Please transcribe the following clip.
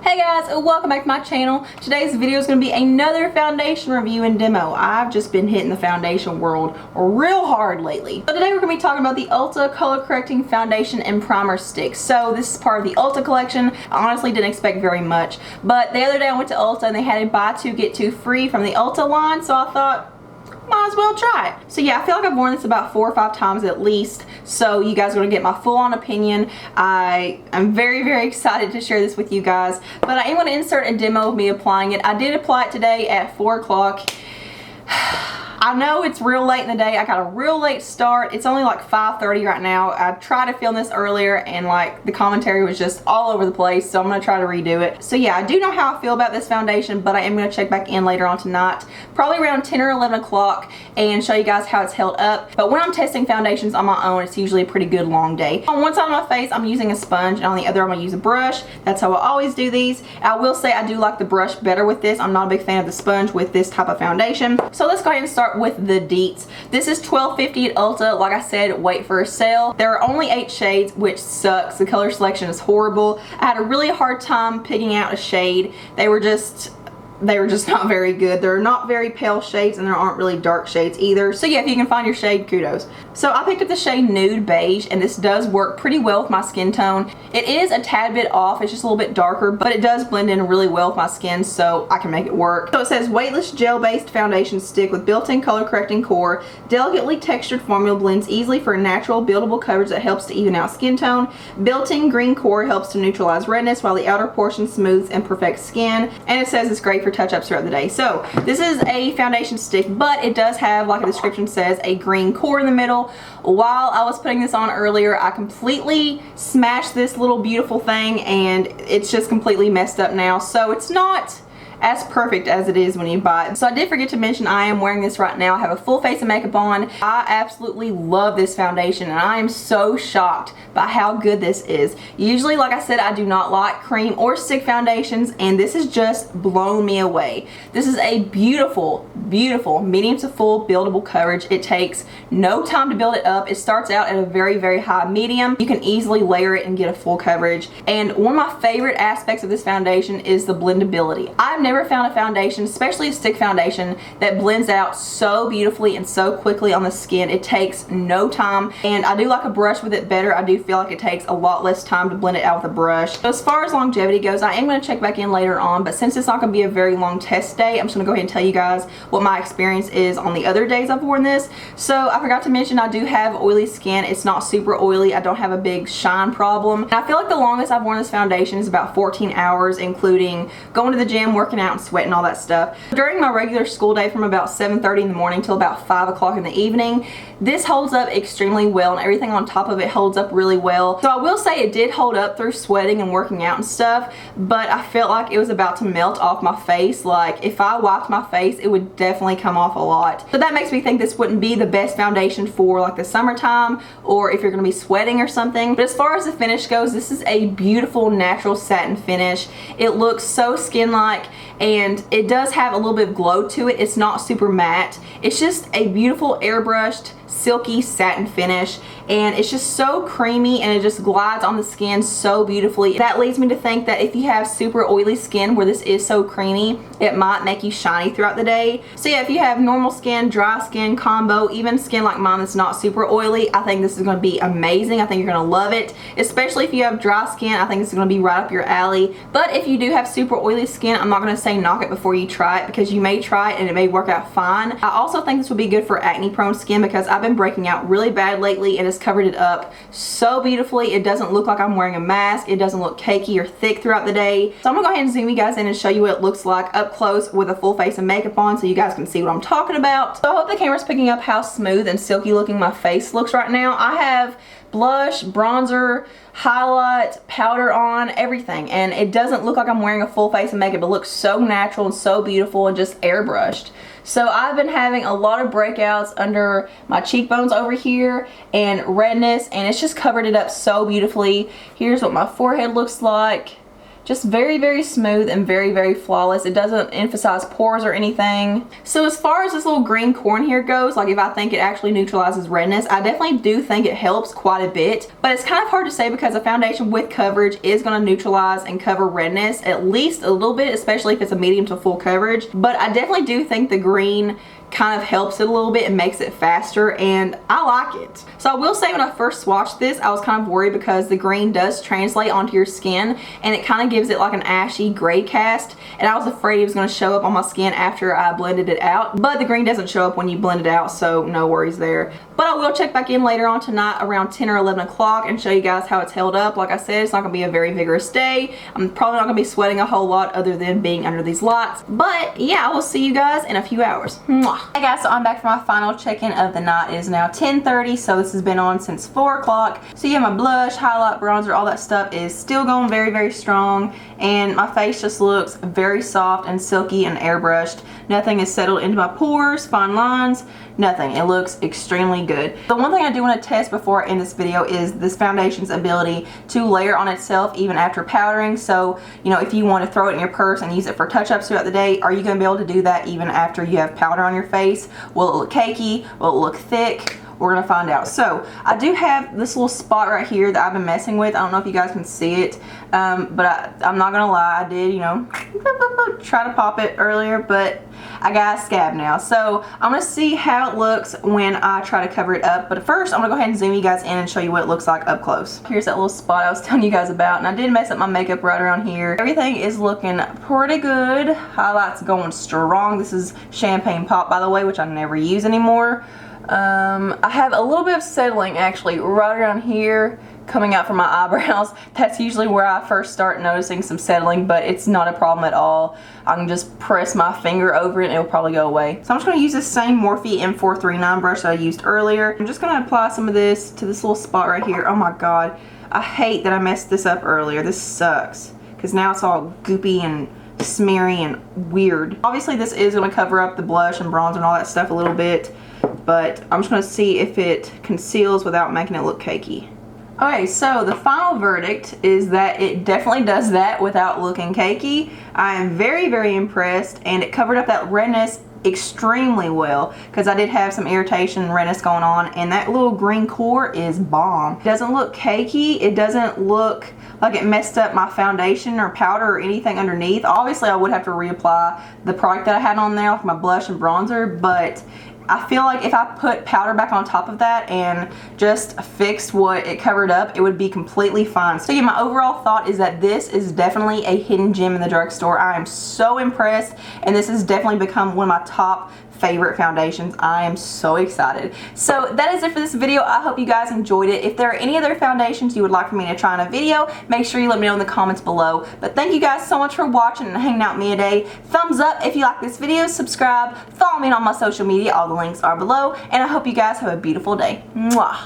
Hey guys, welcome back to my channel. Today's video is going to be another foundation review and demo. I've just been hitting the foundation world real hard lately. So today we're going to be talking about the Ulta Color Correcting Foundation and Primer Stick. So this is part of the Ulta collection. I honestly didn't expect very much, but the other day I went to Ulta and they had a buy two get two free from the Ulta line, so I thought, might as well try it. So yeah, I feel like I've worn this about 4 or 5 times at least, so you guys are going to get my full-on opinion. I am very excited to share this with you guys, but I am going to insert a demo of me applying it. I did apply it today at 4 o'clock. I know it's real late in the day. I got a real late start. It's only like 5:30 right now. I tried to film this earlier and like the commentary was just all over the place, so I'm going to try to redo it. So yeah, I do know how I feel about this foundation, but I am going to check back in later on tonight, probably around 10 or 11 o'clock, and show you guys how it's held up. But when I'm testing foundations on my own, it's usually a pretty good long day. On one side of my face, I'm using a sponge, and on the other, I'm going to use a brush. That's how I always do these. I will say I do like the brush better with this. I'm not a big fan of the sponge with this type of foundation. So let's go ahead and start with the DEETS. This is $12.50 at Ulta. Like I said, wait for a sale. There are only 8 shades, which sucks. The color selection is horrible. I had a really hard time picking out a shade. They were just not very good. They're not very pale shades and there aren't really dark shades either. So yeah, if you can find your shade, kudos. So I picked up the shade Nude Beige, and this does work pretty well with my skin tone. It is a tad bit off. It's just a little bit darker, but it does blend in really well with my skin, so I can make it work. So it says weightless gel-based foundation stick with built-in color correcting core. Delicately textured formula blends easily for a natural buildable coverage that helps to even out skin tone. Built-in green core helps to neutralize redness while the outer portion smooths and perfects skin. And it says it's great for touch-ups throughout the day. So this is a foundation stick, but it does have, like the description says, a green core in the middle. While I was putting this on earlier, I completely smashed this little beautiful thing and it's just completely messed up now. So it's not as perfect as it is when you buy it. So I did forget to mention I am wearing this right now. I have a full face of makeup on. I absolutely love this foundation and I am so shocked by how good this is. Usually, like I said, I do not like cream or stick foundations, and this has just blown me away. This is a beautiful medium to full buildable coverage. It takes no time to build it up. It starts out at a very high medium. You can easily layer it and get a full coverage. And one of my favorite aspects of this foundation is the blendability. I've never found a foundation, especially a stick foundation, that blends out so beautifully and so quickly on the skin. It takes no time, and I do like a brush with it better. I do feel like it takes a lot less time to blend it out with a brush. So as far as longevity goes, I am going to check back in later on, but since it's not going to be a very long test day, I'm just going to go ahead and tell you guys what my experience is on the other days I've worn this. So I forgot to mention I do have oily skin. It's not super oily. I don't have a big shine problem. And I feel like the longest I've worn this foundation is about 14 hours, including going to the gym, working out, and sweating, all that stuff. During my regular school day from about 7:30 in the morning till about 5 o'clock in the evening, this holds up extremely well, and everything on top of it holds up really well. So I will say it did hold up through sweating and working out and stuff, but I felt like it was about to melt off my face. Like if I wiped my face, it would definitely come off a lot. So that makes me think this wouldn't be the best foundation for like the summertime or if you're going to be sweating or something. But as far as the finish goes, this is a beautiful natural satin finish. It looks so skin-like, and it does have a little bit of glow to it. It's not super matte. It's just a beautiful airbrushed silky satin finish, and it's just so creamy and it just glides on the skin so beautifully. That leads me to think that if you have super oily skin where this is so creamy, it might make you shiny throughout the day. So yeah, if you have normal skin, dry skin, combo, even skin like mine that's not super oily, I think this is going to be amazing. I think you're going to love it, especially if you have dry skin. I think this is going to be right up your alley. But if you do have super oily skin, I'm not going to say knock it before you try it, because you may try it and it may work out fine. I also think this would be good for acne prone skin, because I've been breaking out really bad lately and it's covered it up so beautifully. It doesn't look like I'm wearing a mask. It doesn't look cakey or thick throughout the day. So I'm gonna go ahead and zoom you guys in and show you what it looks like up close with a full face of makeup on, so you guys can see what I'm talking about. So I hope the camera's picking up how smooth and silky looking my face looks right now. I have blush, bronzer, highlight, powder on, everything, and it doesn't look like I'm wearing a full face of makeup. It looks so natural and so beautiful and just airbrushed. So I've been having a lot of breakouts under my cheekbones over here and redness, and it's just covered it up so beautifully. Here's what my forehead looks like. Just very, very smooth and very, very flawless. It doesn't emphasize pores or anything. So as far as this little green core in here goes, like if I think it actually neutralizes redness, I definitely do think it helps quite a bit. But it's kind of hard to say because a foundation with coverage is going to neutralize and cover redness at least a little bit, especially if it's a medium to full coverage. But I definitely do think the green kind of helps it a little bit and makes it faster, and I like it. So I will say when I first swatched this, I was kind of worried because the green does translate onto your skin and it kind of gives it like an ashy gray cast, and I was afraid it was going to show up on my skin after I blended it out. But the green doesn't show up when you blend it out, so no worries there. But I will check back in later on tonight around 10 or 11 o'clock and show you guys how it's held up. Like I said, it's not going to be a very vigorous day. I'm probably not going to be sweating a whole lot other than being under these lights. But yeah, I will see you guys in a few hours. Mwah. Hey guys, so I'm back for my final check-in of the night. It is now 10:30, so this has been on since 4 o'clock. So yeah, my blush, highlight, bronzer, all that stuff is still going very, very strong, and my face just looks very soft and silky and airbrushed. Nothing is settled into my pores, fine lines, nothing. It looks extremely good. The one thing I do want to test before I end this video is this foundation's ability to layer on itself even after powdering. So, you know, if you want to throw it in your purse and use it for touch-ups throughout the day, are you going to be able to do that even after you have powder on your face? Will it look cakey? Will it look thick? We're gonna find out. So I do have this little spot right here that I've been messing with. I don't know if you guys can see it, but I'm not gonna lie, I did, you know, try to pop it earlier, but I got a scab now. So I'm gonna see how it looks when I try to cover it up. But first, I'm gonna go ahead and zoom you guys in and show you what it looks like up close. Here's that little spot I was telling you guys about, and I did mess up my makeup right around here. Everything is looking pretty good. Highlights going strong. This is Champagne Pop, by the way, which I never use anymore. I have a little bit of settling actually right around here coming out from my eyebrows. That's usually where I first start noticing some settling, but it's not a problem at all. I can just press my finger over it and it'll probably go away. So I'm just going to use this same Morphe M439 brush that I used earlier. I'm just going to apply some of this to this little spot right here. Oh my god, I hate that I messed this up earlier. This sucks because now it's all goopy and smeary and weird. Obviously this is going to cover up the blush and bronzer and all that stuff a little bit, but I'm just going to see if it conceals without making it look cakey. Okay, so the final verdict is that it definitely does that without looking cakey. I am very, very impressed, and it covered up that redness extremely well because I did have some irritation and redness going on, and that little green core is bomb. It doesn't look cakey. It doesn't look like it messed up my foundation or powder or anything underneath. Obviously I would have to reapply the product that I had on there, like my blush and bronzer, but I feel like if I put powder back on top of that and just fixed what it covered up, it would be completely fine. So yeah, my overall thought is that this is definitely a hidden gem in the drugstore. I am so impressed, and this has definitely become one of my top favorite foundations. I am so excited. So that is it for this video. I hope you guys enjoyed it. If there are any other foundations you would like for me to try in a video, make sure you let me know in the comments below. But thank you guys so much for watching and hanging out with me today. Thumbs up if you like this video, subscribe, follow me on my social media, all the links are below, and I hope you guys have a beautiful day. Mwah.